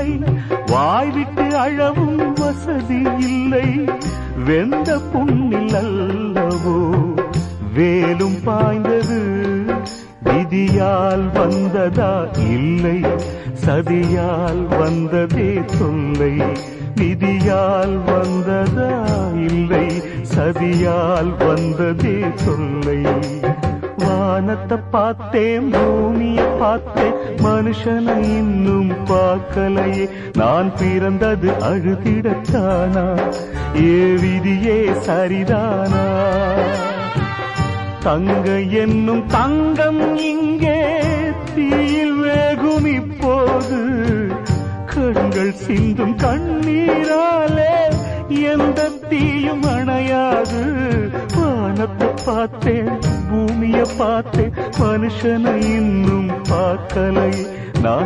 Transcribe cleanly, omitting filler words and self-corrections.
இல்லை, வாய்விட்டு அழவும் வசதி இல்லை. வெந்த புண்ணில் அல்லவோ வேலும் பாய்ந்தது, விதியால் வந்ததா இல்லை, சதியால் வந்ததே தொல்லை. விதியால் வந்ததா இல்லை, சதியால் வந்ததே தொல்லை. வானத்தை பார்த்தேன், பூமியை பார்த்தேன், மனுஷனை இன்னும் பார்க்கலையே. நான் பிறந்தது அழுதிடத்தானா, ஏ விதியே சரிதானா? தங்க என்னும் தங்கம் இங்கே தீயில் வேகும் இப்போது, கண்கள் சிந்தும் கண்ணீராலே எந்த தீயும் அணையாது. வானத்தை பார்த்தேன், பூமியை பார்த்தேன், மனுஷனை இன்னும் பார்க்கலை.